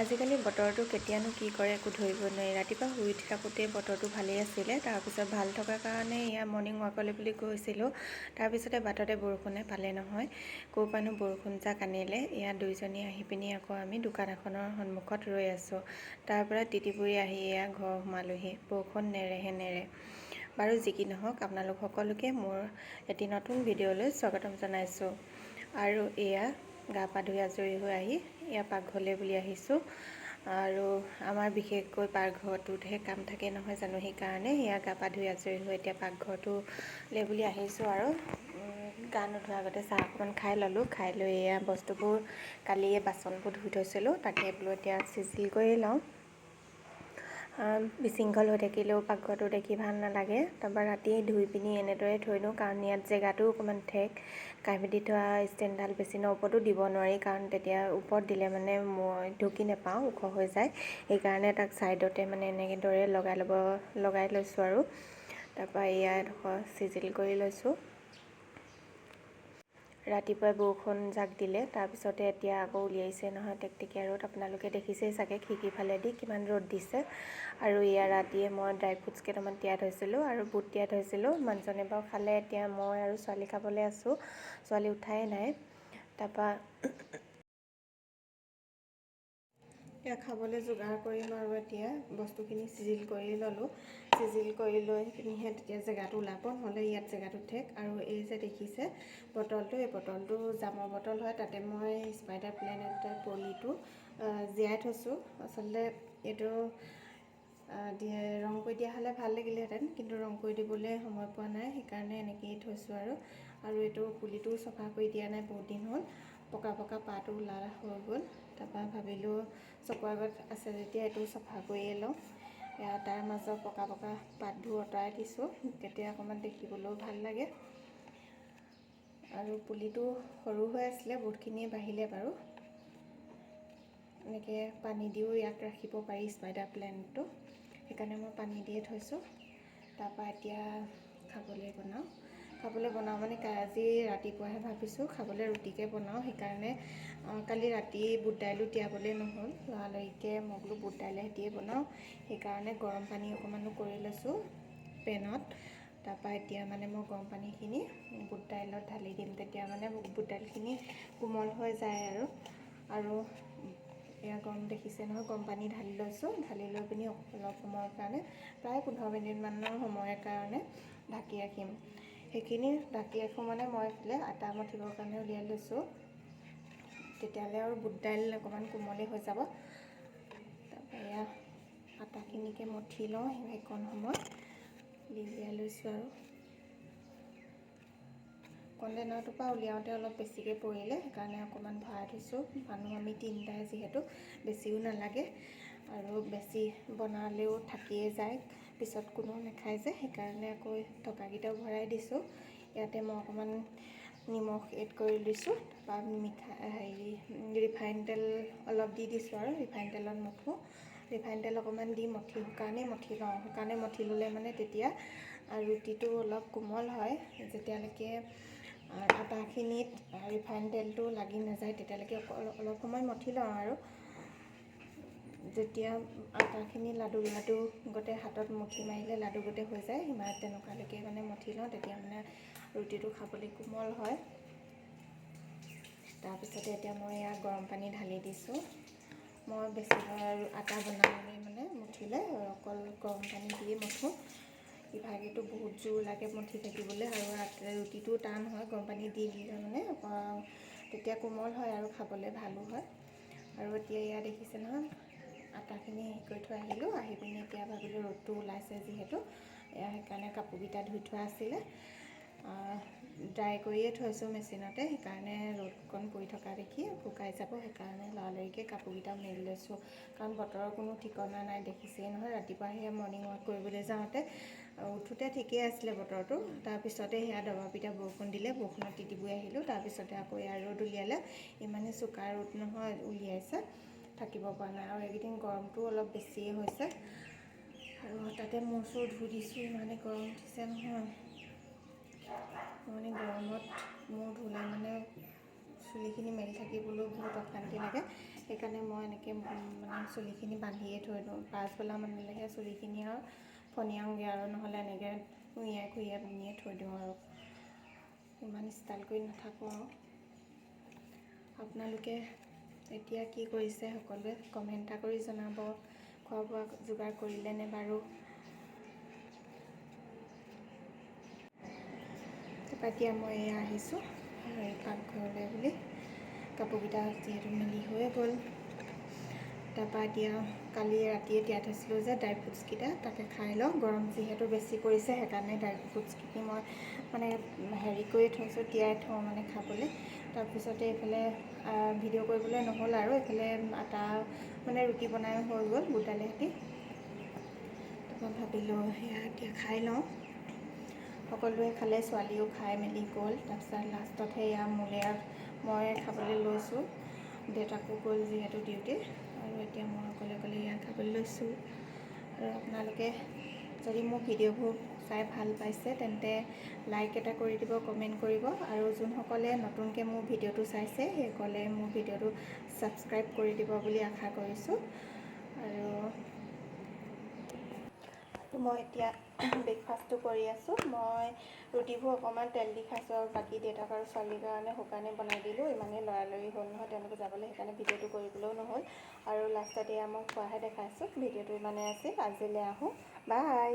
আজিকালি বতৰটো কেতিয়ানো কি কৰে একো ধৰিব নোৱাৰি। ৰাতিপুৱা শুই উঠি থাকোঁতে বতৰটো ভালেই আছিলে, তাৰপিছত ভাল থকাৰ কাৰণে এয়া মৰ্ণিং ৱাকলৈ বুলি গৈছিলোঁ। তাৰপিছতে বাটতে বৰষুণে পালে নহয়, ক'ৰ পৰানো বৰষুণ যাক আনিলে। এয়া দুইজনী আহি পিনি আকৌ আমি দোকান এখনৰ সন্মুখত ৰৈ আছোঁ। তাৰ পৰা তিতিবুৰি আহি এয়া ঘৰ সোমালোহি। বৰষুণ নেৰে। বাৰু যি কি নহওক, আপোনালোক সকলোকে মোৰ এটি নতুন ভিডিঅ'লৈ স্বাগতম জনাইছোঁ। আৰু এয়া গা পা ধুই আজৰি হৈ আহি এয়া পাকঘৰলৈ বুলি আহিছোঁ। আৰু আমাৰ বিশেষকৈ পাকঘৰটোতহে কাম থাকে নহয় জানো, সেইকাৰণে এয়া গা পা ধুই আজৰি হৈ এতিয়া পাকঘৰটোলৈ বুলি আহিছোঁ। আৰু গা নোধোৱাৰ আগতে চাহ অকণমান খাই ল'লোঁ। খাই লৈ এয়া বস্তুবোৰ কালিয়ে বাচনবোৰ ধুই থৈছিলোঁ, তাকে বোলো এতিয়া চিজিল কৰি লওঁ। বিশৃংখল হৈ থাকিলেও পাকঘৰটো দেখি ভাল নালাগে। তাৰপৰা ৰাতি ধুই পিনি এনেদৰে থৈ দিওঁ, কাৰণ ইয়াত জেগাটো অকণমান ঠেক। কাঁহী বাতি থোৱা ষ্টেণ্ডডাল বেছিনৰ ওপৰতো দিব নোৱাৰি, কাৰণ তেতিয়া ওপৰত দিলে মানে মই ঢুকি নাপাওঁ, ওখ হৈ যায়। সেইকাৰণে তাক ছাইডতে মানে এনেদৰে লগাই লৈছোঁ। আৰু তাৰপৰা এয়া এডোখৰ চিজিল কৰি লৈছোঁ। ৰাতিপুৱাই বৰষুণ জাক দিলে, তাৰপিছতে এতিয়া আকৌ উলিয়াইছে নহয় টেকটেকীয়া ৰ'দ। আপোনালোকে দেখিছেই চাগে খিৰিকী ফালেদি কিমান ৰ'দ দিছে। আৰু এয়া ৰাতিয়ে মই ড্ৰাই ফ্ৰুটছ কেইটামান তিয়াই থৈছিলোঁ আৰু বুট তিয়াই থৈছিলোঁ। মানুহজনে বাৰু খালে, এতিয়া মই আৰু ছোৱালী খাবলৈ আছোঁ। ছোৱালী উঠাই নাই। তাৰপৰা এয়া খাবলৈ যোগাৰ কৰিম। আৰু এতিয়া বস্তুখিনি চিজিল কৰি ল'লোঁ। চিজিল কৰি লৈ পিনিহে তেতিয়া জেগাটো ওলাব, নহ'লে ইয়াত জেগাটো ঠেক। আৰু এই যে দেখিছে বটলটো, এই বটলটো জামৰ বটল হয়। তাতে মই স্পাইডাৰ প্লেনেটৰ পলিটো জীয়াই থৈছোঁ। আচলতে এইটো ৰং কৰি দিয়া হ'লে ভাল লাগিলেহেঁতেন, কিন্তু ৰং কৰি দিবলৈ সময় পোৱা নাই, সেইকাৰণে এনেকৈয়ে থৈছোঁ। আৰু এইটো পুলিটোও চফা কৰি দিয়া নাই বহুত দিন হ'ল, পকা পাতো ওলাই হৈ গ'ল। তাৰপৰা ভাবিলোঁ চকুৰ আগত আছে যেতিয়া এইটো চফা কৰিয়ে লওঁ। তাৰ মাজত পকা পাতবোৰ আঁতৰাই দিছোঁ, তেতিয়া অকণমান দেখিবলৈও ভাল লাগে। আৰু পুলিটো সৰু হৈ আছিলে, বহুতখিনিয়ে বাঢ়িলে বাৰু। এনেকৈ পানী দিও ইয়াক ৰাখিব পাৰি স্পাইডাৰ প্লেণ্টটো, সেইকাৰণে মই পানী দিয়ে থৈছোঁ। তাৰপৰা এতিয়া খাবলৈ বনাওঁ মানে আজি ৰাতিপুৱাহে ভাবিছোঁ খাবলৈ ৰুটিকে বনাওঁ। সেইকাৰণে কালি ৰাতি বুট দাইলো তিয়াবলৈ নহ'ল, লৰালৰিকৈ মই বোলো বুট দাইলে সৈতে বনাওঁ। সেইকাৰণে গৰম পানী অকণমানো কৰি লৈছোঁ পেনত। তাৰপৰা এতিয়া মানে মই গৰম পানীখিনি বুট দাইলত ঢালি দিম, তেতিয়া মানে বুট দাইলখিনি কোমল হৈ যায়। আৰু এয়া দেখিছে নহয়, গৰম পানী ঢালি লৈছোঁ। ঢালি লৈ পিনি অলপ সময়ৰ কাৰণে, প্ৰায় 15 মিনিটমানৰ সময়ৰ কাৰণে ঢাকি ৰাখিম। সেইখিনি ঢাকি ৰাখোঁ মানে মই এইফালে আটা মঠিবৰ কাৰণে উলিয়াই লৈছোঁ। তেতিয়াহ'লে আৰু বুট দাইল অকণমান কোমলেই হৈ যাব। তাৰপৰা এয়া আটাখিনিকে মঠি লওঁ, সেইকণ সময় উলিয়াই লৈছোঁ। আৰু কণ্টেইনাৰটোৰ পৰা উলিয়াওঁতে অলপ বেছিকৈ পৰিলে, সেইকাৰণে অকণমান ভৰাই থৈছোঁ। মানুহ আমি তিনিটাই যিহেতু, বেছিও নালাগে। আৰু বেছি বনালেও থাকিয়ে যায়, পিছত কোনো নাখায় যে, সেইকাৰণে আকৌ থকাকেইটাও ভৰাই দিছোঁ। ইয়াতে মই অকণমান নিমখ এড কৰি দিছোঁ। তাৰপৰা ৰিফাইন তেল অলপ দি দিছোঁ। আৰু ৰিফাইন তেলত মঠোঁ। ৰিফাইন তেল অকণমান দি শুকানেই মঠি লওঁ। শুকানে মঠি ল'লে মানে তেতিয়া ৰুটিটো অলপ কোমল হয়। যেতিয়ালৈকে আটাখিনিত ৰিফাইন তেলটো লাগি নাযায়, তেতিয়ালৈকে অলপ সময় মঠি লওঁ। আৰু যেতিয়া আটাখিনি লাডু গোটেই হাতত মুঠি মাৰিলে লাডু গোটেই হৈ যায়, তেনেকুৱালৈকে মানে মঠি লওঁ, তেতিয়া মানে ৰুটিটো খাবলৈ কোমল হয়। তাৰপিছতে এতিয়া মই এয়া গৰম পানী ঢালি দিছোঁ। মই বেছিভাগ আটা বনাবলৈ মানে মঠিলে অকল গৰম পানী দিয়ে মঠোঁ। ইভাগেতো বহুত জোৰ লাগে মঠি থাকিবলৈ, আৰু ৰুটিটো টান হয়। গৰম পানী দি দিলে মানে তেতিয়া কোমল হয় আৰু খাবলৈ ভালো হয়। আৰু এতিয়া এয়া দেখিছে নহয়, আটাখিনি কৰি থৈ আহিলোঁ। আহি পিনি এতিয়া ভাবিলোঁ ৰ'দটো ওলাইছে যিহেতু, সেইকাৰণে কাপোৰকেইটা ধুই থোৱা আছিলে, ড্ৰাই কৰিয়ে থৈছোঁ মেচিনতে। সেইকাৰণে ৰ'দকণ পৰি থকা দেখি শুকাই যাব, সেইকাৰণে লৰালৰিকৈ কাপোৰকেইটা মেলি লৈছোঁ। কাৰণ বতৰৰ কোনো ঠিকনা নাই, দেখিছেই নহয়। ৰাতিপুৱা সেয়া মৰ্ণিং ৱাক কৰিবলৈ যাওঁতে উঠোঁতে ঠিকেই আছিলে বতৰটো, তাৰপিছতে সেয়া দবাপিটা বৰষুণ দিলে, বৰষুণত তিতিবুৰি আহিলোঁ। তাৰপিছতে আকৌ এয়া ৰ'দ উলিয়ালে, ইমানেই চোকা ৰ'দ নহয় উলিয়াইছে, থাকিব পৰা নাই। আৰু এইকেইদিন গৰমটোও অলপ বেছিয়ে হৈছে। আৰু তাতে মূৰ চুৰ ধুই দিছোঁ, ইমানেই গৰম উঠিছে নহয়। মানে গৰমত মূৰ ধুলে মানে চুলিখিনি মেলি থাকিবলৈও বহুত অশান্তি লাগে। সেইকাৰণে মই এনেকৈ মানে চুলিখিনি বান্ধিয়ে থৈ দিওঁ। পাছবেলা মানলৈহে চুলিখিনি আৰু ফনিয়াওঁগৈ আৰু, নহ'লে এনেকৈ উইয়াই খুইয়াই বান্ধিয়ে থৈ দিওঁ আৰু, ইমান ষ্টাইল কৰি নাথাকোঁ আৰু। আপোনালোকে এতিয়া কি কৰিছে সকলোৱে কমেণ্ট এটা কৰি জনাব। খোৱা বোৱা যোগাৰ কৰিলেনে বাৰু? তাৰপৰা এতিয়া মই এয়া আহিছোঁ পাকঘৰলৈ বুলি, কাপোৰকেইটা যিহেতু মেলি হৈয়ে গ'ল। তাৰপৰা এতিয়া কালি ৰাতিয়ে তিয়াই থৈছিলোঁ যে ড্ৰাই ফ্ৰুটছকেইটা, তাকে খাই লওঁ। গৰম যিহেতু বেছি পৰিছে সেইকাৰণে ড্ৰাই ফ্ৰুটছখিনি মই মানে হেৰি কৰি থৈছোঁ, তিয়াই থওঁ মানে খাবলৈ। তাৰপিছতে এইফালে ভিডিঅ' কৰিবলৈ নহ'ল আৰু, এইফালে আটা মানে ৰুটি বনাই হৈ গ'ল বুট দালিৰ সৈতে। তাৰপৰা ভাবিলোঁ সেয়া এতিয়া খাই লওঁ। সকলোৱে খালে, ছোৱালীও খাই মেলি গ'ল। তাৰপিছত লাষ্টতহে এয়া মই খাবলৈ লৈছোঁ। দেউতাকো গ'ল যিহেতু ডিউটি, আৰু এতিয়া মই অকলে অকলে এয়া খাবলৈ লৈছোঁ। আৰু আপোনালোকে যদি মোৰ ভিডিঅ'বোৰ চাই ভাল পাইছে তেন্তে লাইক এটা কৰি দিব, কমেণ্ট কৰিব, আৰু যোনসকলে নতুনকৈ মোৰ ভিডিঅ'টো চাইছে সেইসকলে মোৰ ভিডিঅ'টো ছাবস্ক্ৰাইব কৰি দিব বুলি আশা কৰিছোঁ। আৰু মই এতিয়া ব্ৰেকফাষ্টটো কৰি আছোঁ। মই ৰুটিবোৰ অকণমান তেল দি খাইছোঁ, আৰু বাকী দেউতাক আৰু ছোৱালীৰ কাৰণে শুকানে বনাই দিলোঁ। ইমানেই লৰালৰি হ'ল নহয় তেওঁলোকে যাবলৈ, সেইকাৰণে ভিডিঅ'টো কৰিবলৈও নহ'ল। আৰু লাষ্টত এয়া মই খোৱাহে দেখাইছোঁ। ভিডিঅ'টো ইমানেই আছিল, আজিলৈ আহোঁ, বাই।